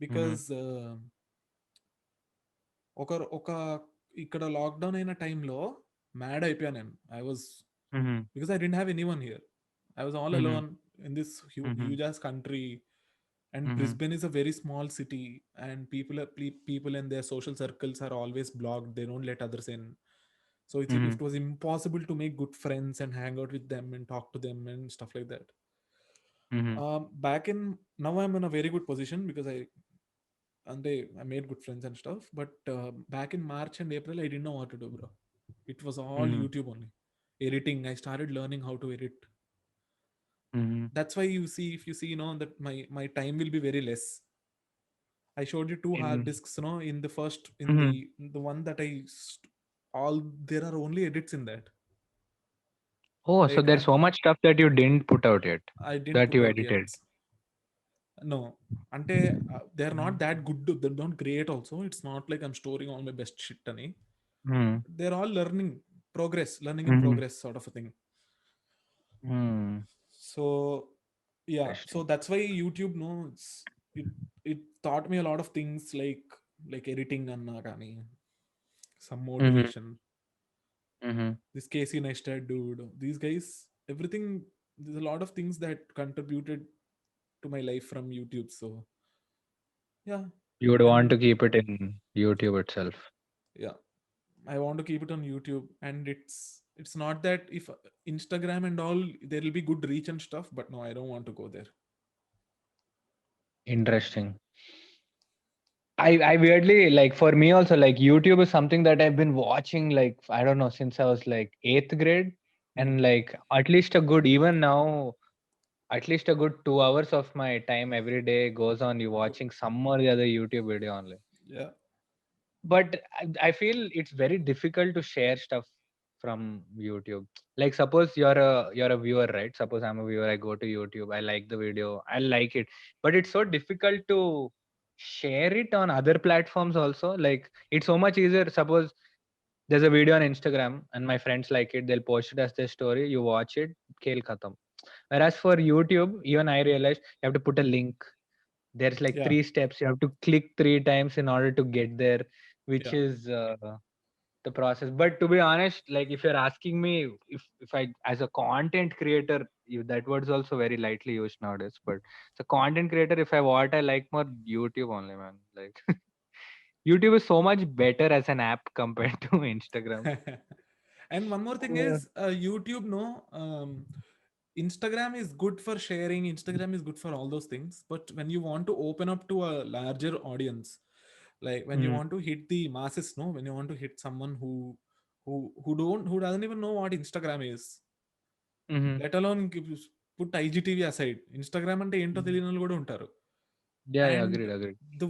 B: because ఒక ఇక్కడ lockdown అయిన టైంలో mad అయిపోయాను నేను. because I didn't have anyone here. I was all alone in this huge ass country, and Brisbane is a very small city, and people in their social circles are always blocked, they don't let others in. So it was impossible to make good friends and hang out with them and talk to them and stuff like that. Now I'm in a very good position because I made good friends and stuff. But back in March and April, I didn't know what to do, bro. It was all YouTube only. Editing, I started learning how to edit. That's why if you see, that my time will be very less. I showed you 2 hard disks, in the first, in the one that there are only edits in that.
A: Oh, so there's so much stuff that you didn't put out yet,
B: I didn't
A: that
B: put
A: you
B: out
A: edited
B: yet. No, ante they're not that good, they're not great also. It's not like I'm storing all my best shit ani. They're all learning in progress sort of a thing. So yeah, so that's why YouTube, it taught me a lot of things, like editing anna kani, some motivation. This Casey Neistat dude, these guys, everything, there's a lot of things that contributed to my life from YouTube. So yeah,
A: you would want to keep it in YouTube itself.
B: Yeah, I want to keep it on YouTube. And it's not that if Instagram and all, there will be good reach and stuff, but no, I don't want to go there.
A: Interesting. I weirdly, like, for me also, like, YouTube is something that I've been watching, like, I don't know, since I was like 8th grade, and like at least a good, even now, at least a good 2 hours of my time every day goes on you watching some or the other YouTube video only.
B: Yeah.
A: But I feel it's very difficult to share stuff from YouTube. Like, suppose you're a viewer, right? Suppose I'm a viewer, I go to YouTube, I like the video, I like it, but it's so difficult to share it on other platforms also. Like, it's so much easier. Suppose there's a video on Instagram and my friends like it, they'll post it as their story, you watch it, khel khatam. Whereas for YouTube, even I realized you have to put a link. There's like
B: Yeah.
A: 3 steps, you have to click 3 times in order to get there, which
B: Yeah.
A: is the process. But to be honest, like, if you're asking me, if I, as a content creator, that word's also very lightly used nowadays, but as a content creator, if I what I like more, YouTube only, man. Like, YouTube is so much better as an app compared to Instagram.
B: And one more thing
A: Yeah.
B: is YouTube, no, Instagram is good for sharing, Instagram is good for all those things, but when you want to open up to a larger audience, like when you
A: Mm.
B: want to hit the masses, no, when you want to hit someone who doesn't even know what Instagram is,
A: Mm-hmm.
B: let alone put IGTV aside, Instagram అంటే ఏంటో
A: Mm.
B: తెలియని వాళ్ళు కూడా ఉంటారు.
A: Yeah, yeah,
B: And
A: agreed.
B: the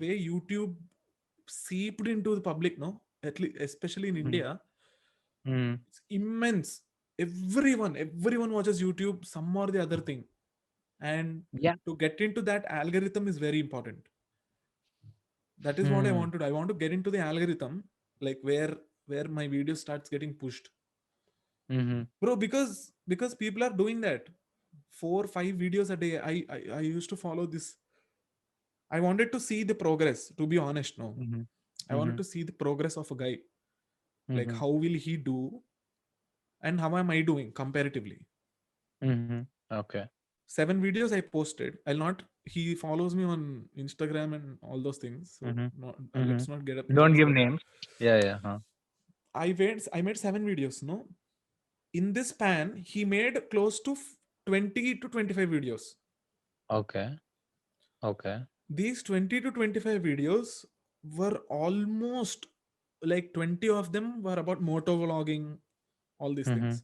B: way YouTube seeped into the public, no, at least especially in
A: Mm.
B: India,
A: Mm.
B: it's immense. Everyone watches YouTube, some or the other thing, and
A: Yeah.
B: to get into that algorithm is very important. That is what I
A: Mm.
B: want to do. I want to get into the algorithm, like where my video starts getting pushed,
A: Mm-hmm.
B: bro, because people are doing that 4 5 videos a day. I used to follow this. I wanted to see the progress, to be honest. No,
A: Mm-hmm.
B: I wanted
A: Mm-hmm.
B: to see the progress of a guy, like
A: Mm-hmm.
B: how will he do and how am I doing comparatively.
A: Mm-hmm. Okay.
B: 7 videos I posted. I'll not. He follows me on Instagram and all those things. So
A: Mm-hmm.
B: not,
A: Mm-hmm.
B: let's not get up
A: Don't
B: against
A: give
B: that.
A: names. Yeah, yeah. Huh.
B: I made 7 videos. No, in this span, he made close to 20 to 25 videos.
A: Okay. Okay.
B: These 20 to 25 videos were almost like 20 of them were about motor vlogging, all these
A: Mm-hmm.
B: things.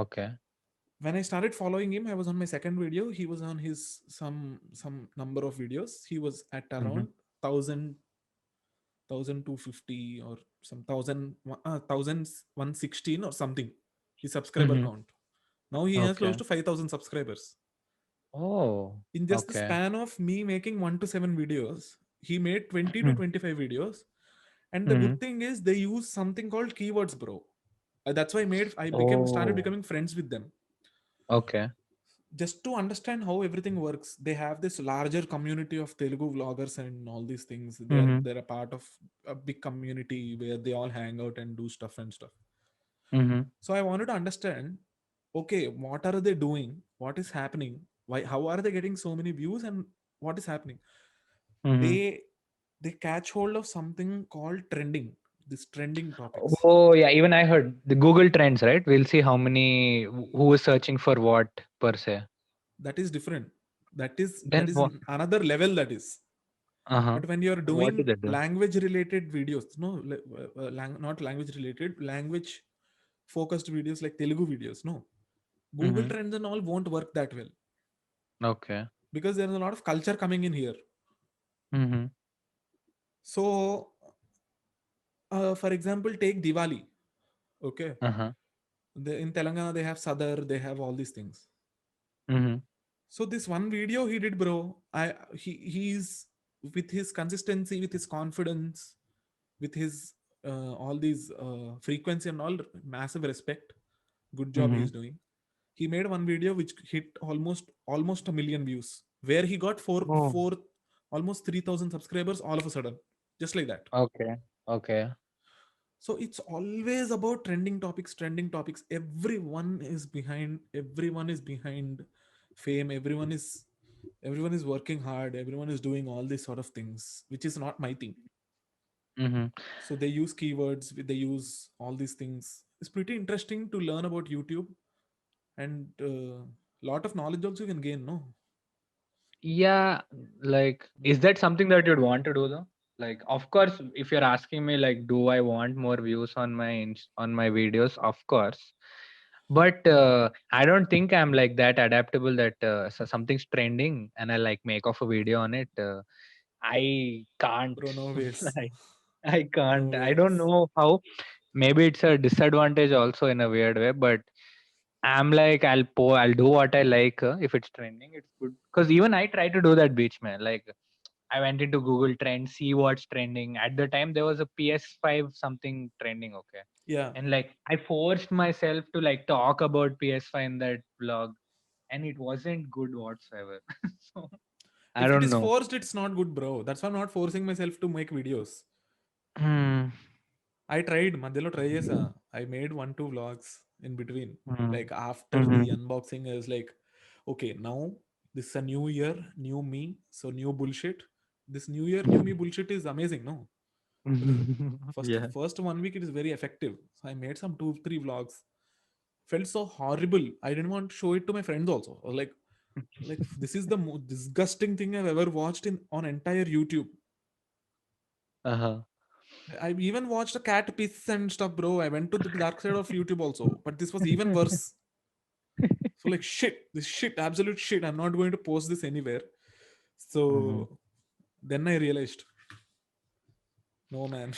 A: Okay.
B: When I started following him, I was on my second video. He was on his some number of videos. He was at
A: Mm-hmm.
B: around 1,250 or some 1,116 or something. His subscriber
A: Mm-hmm.
B: count. Now he has close
A: Okay.
B: to 5,000 subscribers.
A: Oh.
B: In just the
A: Okay.
B: span of me making 1 to 7 videos, he made 20 to
A: Mm-hmm.
B: 25 videos. And the
A: Mm-hmm.
B: good thing is they use something called keywords, bro. That's why I became started
A: Oh.
B: becoming friends with them,
A: Okay.
B: just to understand how everything works. They have this larger community of Telugu vloggers and all these things. They're
A: Mm-hmm.
B: they're a part of a big community where they all hang out and do stuff and stuff.
A: Mm-hmm.
B: So I wanted to understand, okay, what are they doing? What is happening? Why? How are they getting so many views? And what is happening?
A: Mm-hmm.
B: They catch hold of something called trending. This trending topics.
A: Oh, yeah. Even I heard the Google Trends, right? We'll see how many, who is searching for what per se.
B: That is different. That
A: Then
B: is
A: what?
B: another level. That is.
A: Uh-huh.
B: But when you're
A: What do
B: doing
A: they do?
B: language related videos, no, not language related, language focused videos like Telugu videos, no, Google
A: Mm-hmm.
B: Trends and all won't work that well
A: Okay.
B: because there's a lot of culture coming in here.
A: Mm-hmm.
B: So, for example, take Diwali. Okay,
A: Uh-huh.
B: in Telangana they have Sadar, they have all these things.
A: Mm-hmm.
B: So this one video he did, bro, he's with his consistency, with his confidence, with his all these frequency and all, massive respect. Good job
A: Mm-hmm.
B: he's doing. He made one video which hit almost a million views, where he got
A: Oh.
B: almost 3,000 subscribers all of a sudden, just like that.
A: Okay. Okay.
B: So it's always about trending topics, trending topics. Everyone is behind fame. Everyone is working hard. Everyone is doing all these sort of things, which is not my thing.
A: Mm-hmm.
B: So they use keywords, they use all these things. It's pretty interesting to learn about YouTube, and lot of knowledge also you can gain, no?
A: Yeah, like, is that something that you'd want to do though? Like, of course, if you're asking me, like, do I want more views on on my videos? Of course, but I don't think I'm like that adaptable that something's trending and I like make off a video on it. I can't.
B: Bro, no ways.
A: like, I
B: No
A: can't. I don't
B: ways.
A: know how. Maybe it's a disadvantage also in a weird way, but I'm like, I'll do what I like. If it's trending, it's good. Because even I try to do that, beach man. Like, I went into Google Trends, see what's trending. At the time, there was a PS5 something trending. Okay,
B: Yeah.
A: and like I forced myself to like talk about PS5 in that vlog, and it wasn't good whatsoever. So I
B: If it
A: don't
B: is
A: know.
B: forced, it's not good, bro. That's why I'm not forcing myself to make videos.
A: Hmm.
B: I tried, మధ్యలో try చేసా. I made 1-2 vlogs in between.
A: Hmm.
B: Like after the
A: Hmm.
B: unboxing, I was like, okay, now this is a new year, new me, so new bullshit. This new year, new me bullshit is amazing, no? First
A: Yeah.
B: first 1 week it is very effective. So I made some 2-3 vlogs. Felt so horrible. I didn't want to show it to my friends also. I was like this is the most disgusting thing I've ever watched in on entire YouTube.
A: Uh-huh.
B: I even watched a cat piss and stuff, bro. I went to the dark side of YouTube also, but this was even worse. So like shit, this shit, absolute shit. I'm not going to post this anywhere.
A: Mhm.
B: So then I realized, no man,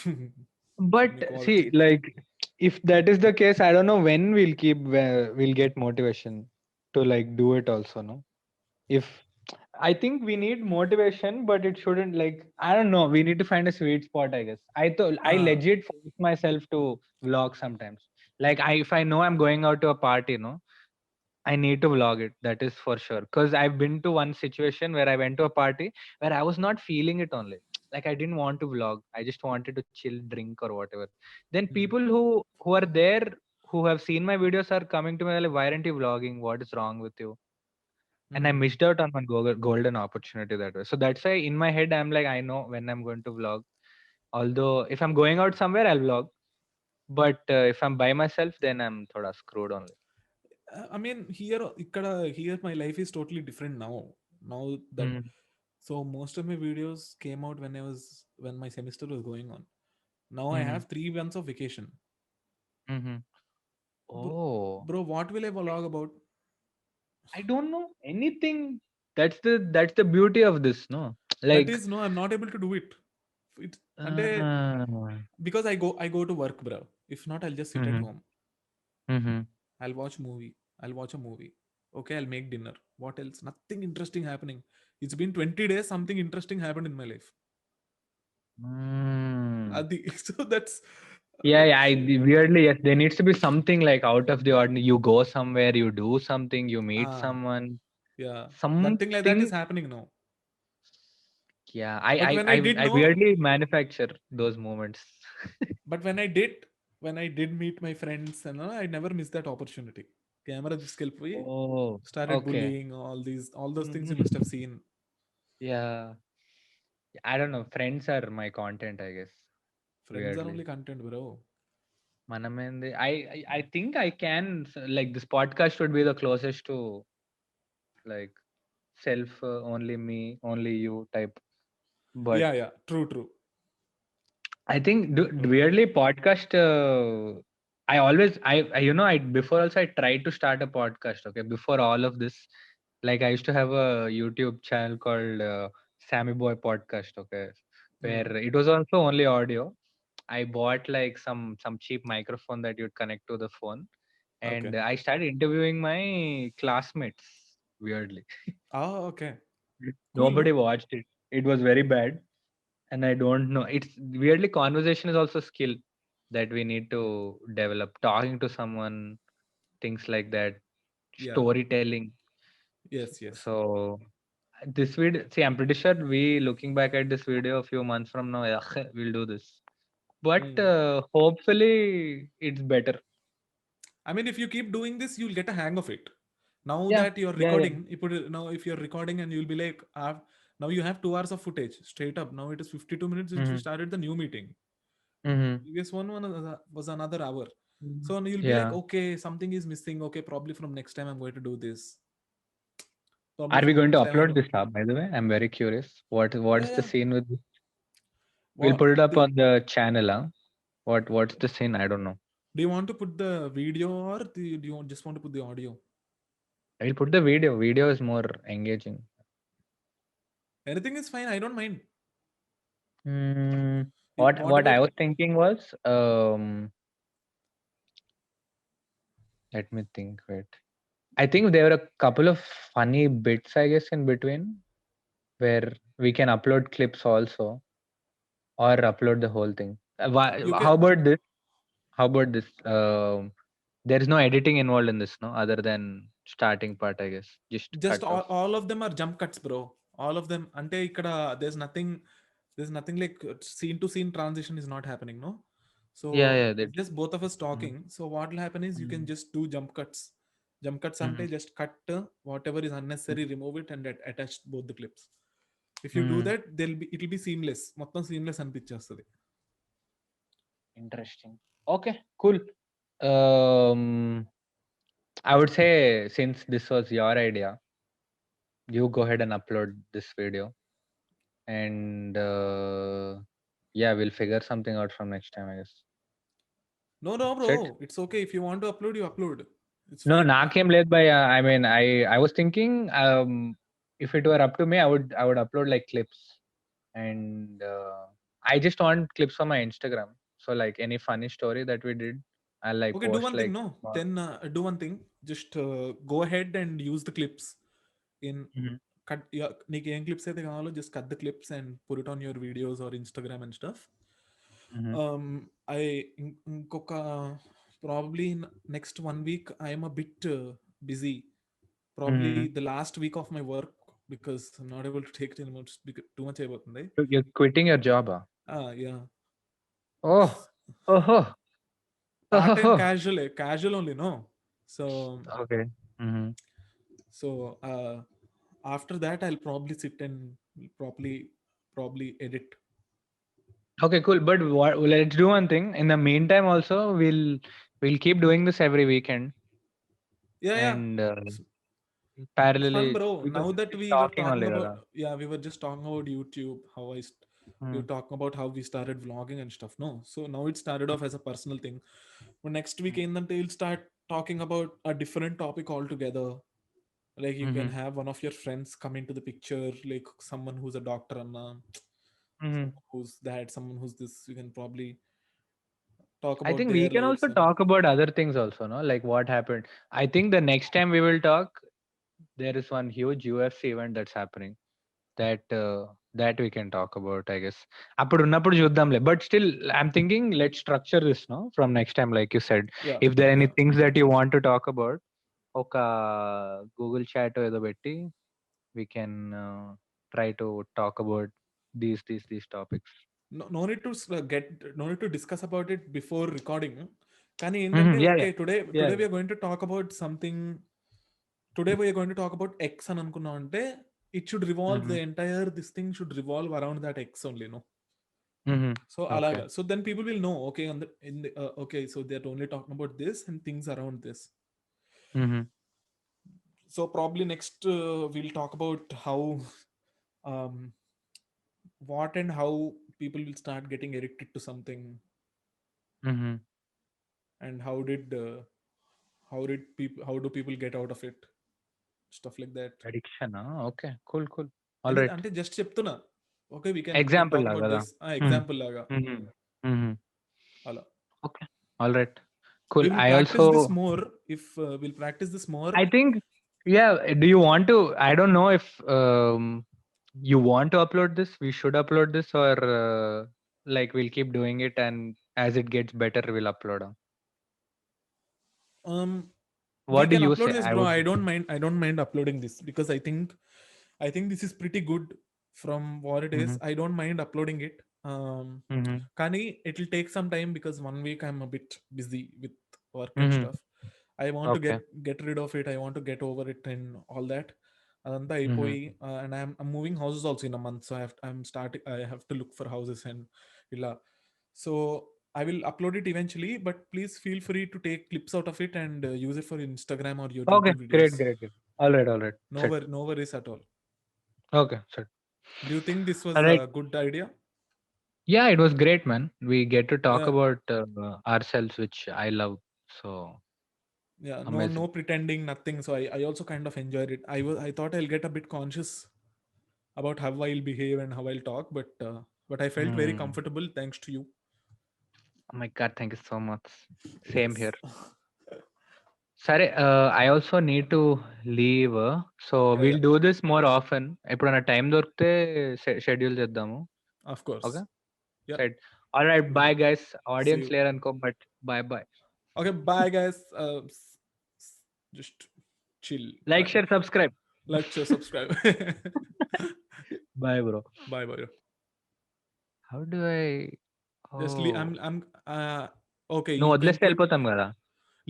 A: But
B: some equality.
A: see, like, if that is the case, I don't know when we'll get motivation to like do it also, no? If I think we need motivation, but it shouldn't like, I don't know. We need to find a sweet spot, I guess. I thought I
B: Ah,
A: legit force myself to vlog sometimes. Like, if I know I'm going out to a party, no, I need to vlog it. That is for sure. Because I've been to one situation where I went to a party where I was not feeling it only. Like, I didn't want to vlog. I just wanted to chill, drink or whatever. Then
B: hmm,
A: people who are there, who have seen my videos, are coming to me like, why aren't you vlogging? What is wrong with you? And I
B: hmm.
A: missed out on my golden opportunity that way. So that's why in my head I'm like, I know when I'm going to vlog. Although if I'm going out somewhere, I'll vlog. But if I'm by myself, then I'm thoda screwed only.
B: I mean, here my life is totally different now. Now that
A: Mm.
B: so most of my videos came out when my semester was going on. Now I
A: Mm-hmm.
B: have 3 months of vacation.
A: Mm-hmm.
B: Bro,
A: Oh.
B: bro, what will I vlog about?
A: I don't know anything. That's the beauty of this, no?
B: That
A: Like,
B: is no, I'm not able to do it. It and
A: uh,
B: because I go to work, bro. If not, I'll just sit at
A: mm-hmm,
B: home.
A: mm-hmm.
B: I'll watch movie. I'll watch a movie. Okay, I'll make dinner. What else? Nothing interesting happening. It's been 20 days. Something interesting happened in my life.
A: Mm.
B: So that's
A: Yeah,
B: like
A: yeah. Weirdly, yes, there needs to be something like out of the ordinary. You go somewhere, you do something, you meet
B: ah
A: someone,
B: yeah, nothing like that is
A: something.
B: happening now.
A: Yeah, I,
B: But
A: I,
B: when I
A: I,
B: did
A: I
B: know,
A: weirdly manufacture those moments.
B: but when I did meet my friends and all, I never missed that opportunity. Camera తీసుకెళ్ళిపోయి
A: Oh,
B: started
A: okay.
B: bullying all those things you must have
A: Mhm.
B: seen.
A: Yeah, I don't know. Friends are my content, I guess.
B: Friends are
A: Weirdly.
B: only content, bro.
A: Manamende, I think I can like this podcast would be the closest to like self only me, only you type. But
B: Yeah, yeah, true.
A: I think
B: True.
A: weirdly podcast. I always I before also I tried to start a podcast. Okay, before all of this, like I used to have a YouTube channel called Sammy Boy Podcast. Okay,
B: Hmm.
A: where it was also only audio. I bought like some cheap microphone that you'd connect to the phone,
B: Okay.
A: and I started interviewing my classmates. Weirdly,
B: Oh, okay. Cool,
A: nobody
B: no?
A: watched it. It was very bad, and I don't know. It's weirdly conversation is also skill that we need to develop. Talking to someone, things like that,
B: Yeah.
A: storytelling.
B: Yes.
A: So this video, see, I'm pretty sure we looking back at this video a few months from now, yeah, we'll do this. But
B: Hmm.
A: hopefully, it's better.
B: I mean, if you keep doing this, you'll get a hang of it. Now
A: Yeah,
B: that you're
A: yeah, yeah.
B: recording, now if you're recording and you'll be like, now you have 2 hours of footage straight up. Now it is 52 minutes since we
A: Mm-hmm.
B: started the new meeting.
A: Mm-hmm.
B: Previous one was another hour. So you'll be like,
A: Yeah.
B: okay, something is missing. Okay, probably from next time I'm going to do this. Probably
A: Are we
B: 4
A: going
B: to
A: to
B: 7
A: upload this up, by the way? I'm very curious. What's
B: Yeah,
A: the
B: yeah.
A: scene with this? We'll put it up on the channel, huh? What's the scene? I don't know.
B: Do you want to put the video or do you just want to put the audio?
A: I will put the video. Video is more engaging.
B: Anything is fine. I don't mind.
A: What I was thinking was, let me think. Wait. I think there were a couple of funny bits, I guess, in between where we can upload clips also, or upload the whole thing. How about this? How about this? There is no editing involved in this, no, other than starting part, I guess.
B: Just all of them are jump cuts, bro. All of them. Ante ikkada there's nothing like scene to scene transition is not happening, no? So
A: Yeah,
B: it's just both of us talking. So what will happen is you can just do jump cuts. Jump cuts ante just cut whatever is unnecessary, remove it and attach both the clips. If you do that, it'll be seamless. Mottam seamless అనిపించేస్తది.
A: Interesting. Okay, cool. I would say, since this was your idea, you go ahead and upload this video, and yeah, we'll figure something out from next time, I guess.
B: No, bro. It's okay. If you want to upload, you upload. It's
A: No,
B: fine.
A: nakem led by. I mean, I was thinking, if it were up to me, I would upload like clips, and I just want clips for my Instagram. So like any funny story that we did, I'll like
B: Okay,
A: post
B: do one
A: like.
B: thing. No, then do one thing. Just go ahead and use the clips in cut. Yeah, నీకు ఏం clips అయితే కావాలో just cut the clips and put it on your videos or Instagram and stuff. ఇంకొక probably next 1 week I am a bit busy. Probably the last week of my work because I'm not able to take too much అయిపోతుంది.
A: You're quitting your job,
B: Yeah.
A: Oh.
B: Part-time casual only, no? So
A: Okay.
B: So after that, I'll probably sit and probably edit.
A: Okay, cool. But let's do one thing. In the meantime, also we'll keep doing this every weekend.
B: Yeah.
A: And parallelly,
B: fun, bro. Now that we were talking about, we were just talking about YouTube. We were talking about how we started vlogging and stuff. No, so now it started off as a personal thing. But next week, we'll start talking about a different topic altogether. Like you can have one of your friends come into the picture, like someone who's a doctor and someone who's that, someone who's this. You can probably talk about.
A: I think we can also talk about other things also, no? Like what happened. I think the next time we will talk, there is one huge UFC event that's happening. That we can talk about, I guess. అప్పుడు ఉన్నప్పుడు చూద్దాంలే. But still, I'm thinking let's structure this, no? From next time, like you said. If there are any things that you want to talk about, ఒక Google chat ఏదో పెట్టి, we can try to talk about these topics.
B: No need to discuss about it before recording. కానీ ఏంటంటే okay, today we are going to talk about something. Today we are going to talk about X అని అనుకున్నాం అంటే it should revolve the entire this thing should revolve around that X only, no? So alaga. So then people will know, okay, okay, so they're only talking about this and things around this. So probably next we'll talk about how what and how people will start getting addicted to something, and how do people get out of it, stuff like that.
A: Addiction, okay, cool. All right.
B: Ante just చెప్తున్నా. Okay, we can
A: example
B: talk about this. Example laga. Ala.
A: Okay, all right, cool.
B: We will practice this more if we'll practice this more.
A: I think, yeah. Do you want to? I don't know if you want to upload this. We should upload this, or like we'll keep doing it, and as it gets better, we'll upload.
B: What do you say? This, bro. I don't mind uploading this because I think this is pretty good from what it is. I don't mind uploading it. Kani, it'll take some time because 1 week I'm a bit busy with work and stuff. I want to get rid of it. I want to get over it and all that. And I'm moving houses also in a month, so I have to look for houses and illa. So I will upload it eventually, but please feel free to take clips out of it and use it for Instagram or your YouTube videos.
A: Great. All right.
B: No worries at all.
A: Okay, sir.
B: Do you think this was
A: All right.
B: a good idea?
A: Yeah, it was great, man. We get to talk
B: Yeah.
A: about ourselves, which I love. So
B: Yeah, no
A: amazing.
B: pretending, nothing. So I also kind of enjoyed it. I thought I'll get a bit conscious about how I'll behave and how I'll talk, but I felt very comfortable thanks to you.
A: Oh my God, thank you so much. Same
B: Yes.
A: here. Sorry, I also need to leave. So we'll
B: Yeah.
A: do this more often. ఎప్పుడైనా time దొరికితే schedule చేద్దాము.
B: Of course.
A: Okay.
B: Yeah.
A: Said. All right,
B: We'll
A: bye guys.
B: see
A: Audience
B: you.
A: లేరు అనుకో, but bye.
B: Okay, bye guys. Just chill.
A: Like,
B: Bye.
A: share, subscribe.
B: Like, share, subscribe.
A: Bye, bro.
B: Bye, bro.
A: How do I?
B: Just leave. I'm okay.
A: నువ్వు
B: You can
A: వదిలేస్తే
B: quit.
A: వెళ్ళిపోతాం కదా.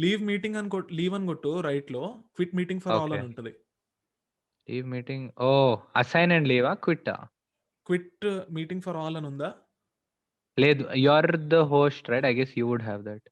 B: Leave meeting అని leave అని కొట్టు right లో quit meeting for all
A: Okay.
B: అని ఉంటుంది.
A: Leave meeting. Oh assign and లీవా క్విట్టా?
B: క్విట్ మీటింగ్ ఫర్ ఆల్ అని ఉందా?
A: లేదు, you are the host right? I guess you would have that.